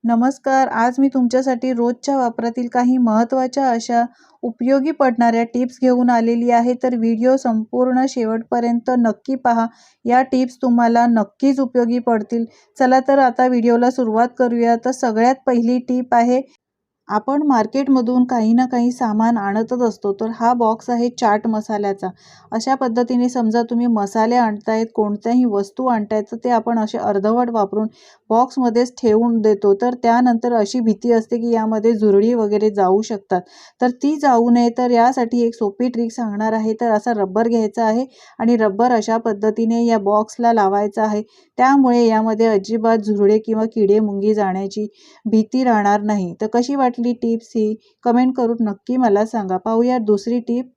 नमस्कार. आज मी तुमच्यासाठी रोजच्या वापरातील काही महत्त्वाच्या अशा उपयोगी पडणाऱ्या टिप्स घेऊन आलेली आहे. तर व्हिडिओ संपूर्ण शेवटपर्यंत नक्की पहा. या टिप्स तुम्हाला नक्कीच उपयोगी पडतील. चला तर आता व्हिडिओला सुरुवात करूया. तर सगळ्यात पहिली टिप आहे, आपण मार्केटमधून काही ना काही सामान आणतच असतो. तर हा बॉक्स आहे चाट मसाल्याचा. अशा पद्धतीने समजा तुम्ही मसाले आणतायत, कोणत्याही वस्तू आणतायत, तर ते आपण असे अर्धवट वापरून बॉक्समध्येच ठेवून देतो. तर त्यानंतर अशी भीती असते की यामध्ये झुरळी वगैरे जाऊ शकतात. तर ती जाऊ नये तर यासाठी एक सोपी ट्रिक सांगणार आहे. तर असा रबर घ्यायचा आहे आणि रबर अशा पद्धतीने या बॉक्सला लावायचा आहे. त्यामुळे यामध्ये अजिबात झुरळे किंवा किडे-मुंगी जाण्याची भीती राहणार नाही. तर कशी वाटली टिप्स ही कमेंट करून नक्की मला सांगा. पाहूया दुसरी टिप.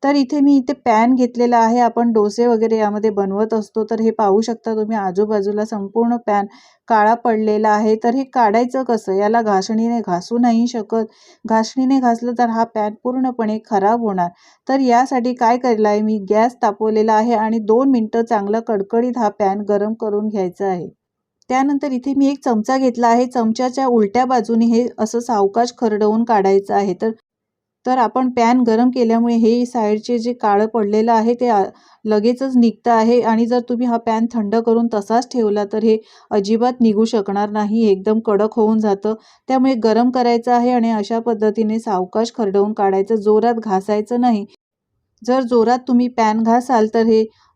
तर इथे मी पॅन घेतलेला आहे. आपण डोसे वगैरे यामध्ये बनवत असतो. तर हे पाहू शकता तुम्ही आजूबाजूला संपूर्ण पॅन काळा पडलेला आहे. तर हे काढायचं कसं? याला घासणीने घासू नाही शकत. घासणीने घासलं तर हा पॅन पूर्णपणे खराब होणार. तर यासाठी काय केलं आहे मी, गॅस तापवलेला आहे आणि 2 मिनिटं चांगला कडकडीत हा पॅन गरम करून घ्यायचा आहे. त्यानंतर इथे मी एक चमचा घेतला आहे. चमच्याच्या उलट्या बाजूने हे असं सावकाश खरडवून काढायचं आहे. तर तर आपण पॅन गरम केल्यामुळे हे साइडचे जे काळं पडलेलं आहे ते लगेचच निघतं आहे आणि जर तुम्ही हा पॅन थंड करून तसाच ठेवला तर हे अजिबात निघू शकणार नाही. एकदम कडक होऊन जातं. त्यामुळे गरम करायचं आहे आणि अशा पद्धतीने सावकाश खरडवून काढायचं. जोरात घासायचं नाही. जर जोरात तुम्ही पॅन घासाल तर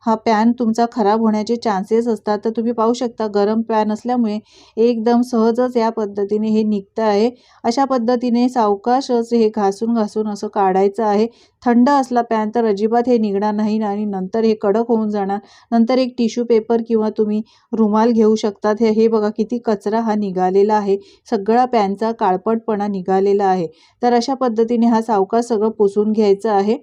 हा पॅन तुमचा खराब होण्याचे चान्सेस असतात. तर तुम्ही पाहू शकता गरम पॅन असल्यामुळे एकदम सहजच या पद्धतीने हे निघतं आहे. अशा पद्धतीने सावकाशच हे घासून असं काढायचं आहे. थंड असला पॅन तर अजिबात हे निघणार नाही आणि नंतर हे कडक होऊन जाणार. नंतर एक टिश्यू पेपर किंवा तुम्ही रुमाल घेऊ शकतात. हे बघा किती कचरा हा निघालेला आहे. सगळा पॅनचा काळपटपणा निघालेला आहे. तर अशा पद्धतीने हा सावकाश सगळं पुसून घ्यायचं आहे.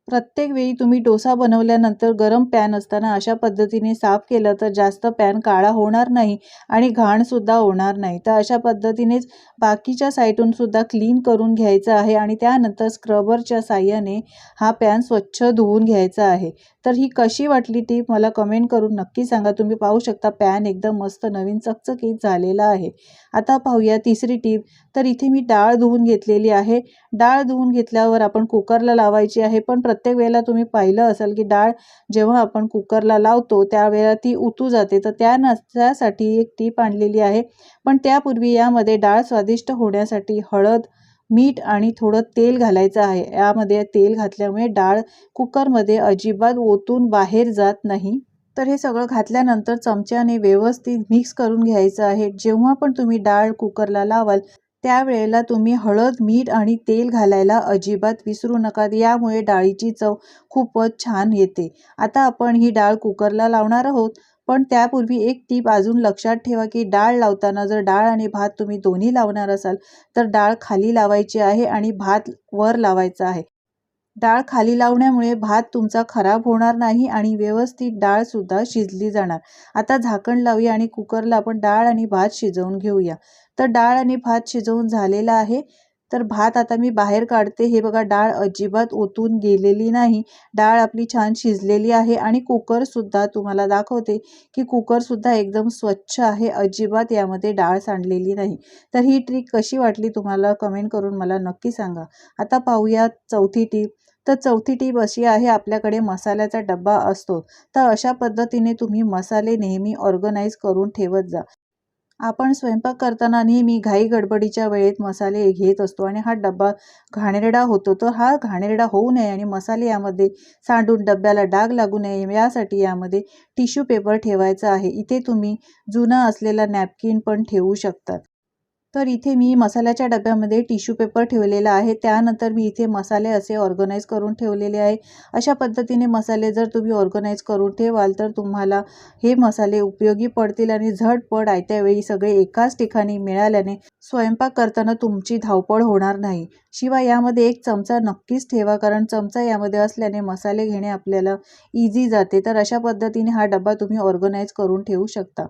प्रत्येक वेळी तुम्ही डोसा बनवल्यानंतर गरम पॅन असताना अशा पद्धतीने साफ केलं तर जास्त पॅन काळा होणार नाही आणि घाणसुद्धा होणार नाही. तर अशा पद्धतीनेच बाकीच्या साईडून सुद्धा क्लीन करून घ्यायचं आहे आणि त्यानंतर स्क्रबरच्या साहाय्याने हा पॅन स्वच्छ धुवून घ्यायचा आहे. तर ही कशी वाटली टिप मला कमेंट करून नक्की सांगा. तुम्ही पाहू शकता पॅन एकदम मस्त नवीन चकचकीत झालेला आहे. आता पाहूया तिसरी टिप. तर इथे मी डाळ धुवून घेतलेली आहे. डाळ धुवून घेतल्यावर आपण कुकरला लावायची आहे. पण प्रत्येक वेळेला तुम्ही पाहिलं असेल की डाळ जेव्हा आपण कुकरला लावतो त्यावेळेला ती उतू जाते. तर त्यासाठी एक टीप आणलेली आहे. पण त्यापूर्वी यामध्ये डाळ स्वादिष्ट होण्यासाठी हळद, मीठ आणि थोडं तेल घालायचं आहे. यामध्ये तेल घातल्यामुळे डाळ कुकरमध्ये अजिबात ओतून बाहेर जात नाही. तर हे सगळं घातल्यानंतर चमच्याने व्यवस्थित मिक्स करून घ्यायचं आहे. जेव्हा पण तुम्ही डाळ कुकरला लावाल त्यावेळेला तुम्ही हळद, मीठ आणि तेल घालायला अजिबात विसरू नका. यामुळे डाळीची चव खूपच छान येते. आता आपण ही डाळ कुकरला लावणार आहोत. पण त्यापूर्वी एक टीप अजून लक्षात ठेवा की डाळ लावताना जर डाळ आणि भात तुम्ही दोन्ही लावणार असाल तर डाळ खाली लावायची आहे आणि भात वर लावायचा आहे. डाळ खाली लावण्यामुळे भात तुमचा खराब होणार नाही आणि व्यवस्थित डाळसुद्धा शिजली जाणार. आता झाकण लावूया आणि कुकरला आपण डाळ आणि भात शिजवून घेऊया. तर डाळ आणि भात शिजवून झालेला आहे. तर भात आता मी बाहेर काढते. हे बघा डाळ अजिबात ओतून गेलेली नाही. डाळ आपली छान शिजलेली आहे आणि कुकरसुद्धा तुम्हाला दाखवते की कुकरसुद्धा एकदम स्वच्छ आहे. अजिबात यामध्ये डाळ सांडलेली नाही. तर ही ट्रिक कशी वाटली तुम्हाला कमेंट करून मला नक्की सांगा. आता पाहूया चौथी टिप. तर चौथी टीप अशी आहे, आपल्याकडे मसाल्याचा डब्बा असतो. तर अशा पद्धतीने तुम्ही मसाले नेहमी ऑर्गनाइज करून ठेवत जा. आपण स्वयंपाक करताना नेहमी घाई गडबडीच्या वेळेत मसाले घेत असतो आणि हा डब्बा घाणेरडा होतो. तर हा घाणेरडा होऊ नये आणि मसाले यामध्ये सांडून डब्याला डाग लागू नये यासाठी यामध्ये टिश्यू पेपर ठेवायचा आहे. इथे तुम्ही जुना असलेला नॅपकिन पण ठेवू शकता. तर इथे मी मसाल्याच्या डब्यामध्ये टिश्यू पेपर ठेवलेला आहे. त्यानंतर मी इथे मसाले असे ऑर्गनाइज करून ठेवलेले आहे. अशा पद्धतीने मसाले जर तुम्ही ऑर्गनाइज करून ठेवाल तर तुम्हाला हे मसाले उपयोगी पडतील आणि झटपट आयत्या वेळी सगळे एकाच ठिकाणी मिळाल्याने स्वयंपाक करताना तुमची धावपळ होणार नाही. शिवाय यामध्ये एक चमचा नक्कीच ठेवा, कारण चमचा यामध्ये असल्याने मसाले घेणे आपल्याला इझी जाते. तर अशा पद्धतीने हा डब्बा तुम्ही ऑर्गनाइज करून ठेवू शकता.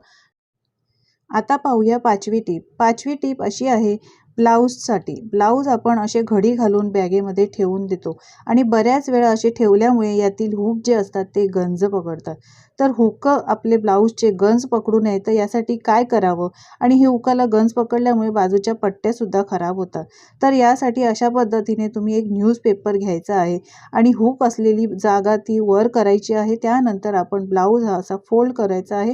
आता पाहूया पाचवी टीप. पाचवी टीप अशी आहे, ब्लाऊज आपण असे घडी घालून बॅगेमध्ये ठेवून देतो आणि बऱ्याच वेळा असे ठेवल्यामुळे यातील हुक जे असतात ते गंज पकडतात. तर हुक आपले ब्लाऊजचे गंज पकडू नये तर यासाठी काय करावं आणि हे हुकाला गंज पकडल्यामुळे बाजूच्या पट्ट्यासुद्धा खराब होतात. तर यासाठी अशा पद्धतीने तुम्ही एक न्यूजपेपर घ्यायचा आहे आणि हुक असलेली जागा ती वर करायची आहे. त्यानंतर आपण ब्लाऊज हा असा फोल्ड करायचा आहे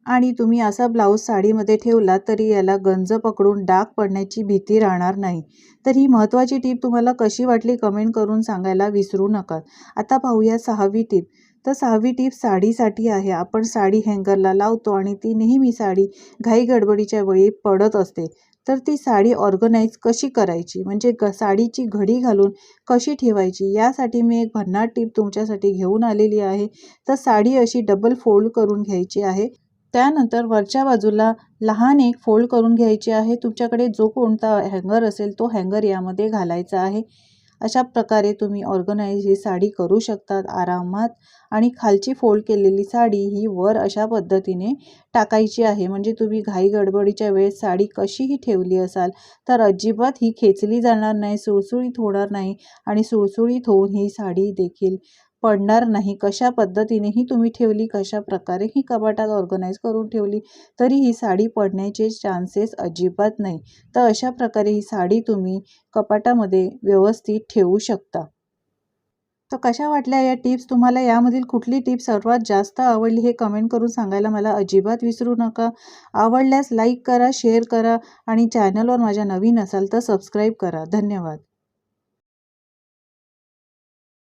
आणि तुम्ही असा ब्लाऊज साडीमध्ये ठेवला तरी याला गंज पकडून डाग पडण्याची भीती राहणार नाही. तर ही महत्त्वाची टीप तुम्हाला कशी वाटली कमेंट करून सांगायला विसरू नका. आता पाहूया 6वी टीप. तर 6वी टीप साडीसाठी आहे. आपण साडी हँगरला लावतो आणि ती नेहमी साडी घाई गडबडीच्या वेळी पडत असते. तर ती साडी ऑर्गनाइज कशी करायची म्हणजे साडीची घडी घालून कशी ठेवायची यासाठी मी एक भन्नाट टीप तुमच्यासाठी घेऊन आलेली आहे. तर साडी अशी डबल फोल्ड करून घ्यायची आहे. त्यानंतर वरच्या बाजूला लहान एक फोल्ड करून घ्यायची आहे. तुमच्याकडे जो कोणता हँगर असेल तो हँगर यामध्ये घालायचा आहे. अशा प्रकारे तुम्ही ऑर्गनाइज ही साडी करू शकतात आरामात आणि खालची फोल्ड केलेली साडी ही वर अशा पद्धतीने टाकायची आहे. म्हणजे तुम्ही घाई गडबडीच्या वेळेस साडी कशीही ठेवली असाल तर अजिबात ही खेचली जाणार नाही, सुळसुळीत होणार नाही आणि सुळसुळीत होऊन ही साडी देखील पडणार नाही. कशा पद्धतीनेही तुम्ही ठेवली, कशा प्रकारेही कपाटात ऑर्गनाइज करून ठेवली तरी ही साडी पडण्याचे चान्सेस अजिबात नाही. तर अशा प्रकारे ही साडी तुम्ही कपाटामध्ये व्यवस्थित ठेवू शकता. तर कशा वाटल्या या टिप्स तुम्हाला? यामधील कुठली टिप सर्वात जास्त आवडली हे कमेंट करून सांगायला मला अजिबात विसरू नका. आवडल्यास लाईक करा, शेअर करा आणि चॅनलवर माझ्या नवीन असाल तर सबस्क्राईब करा. धन्यवाद.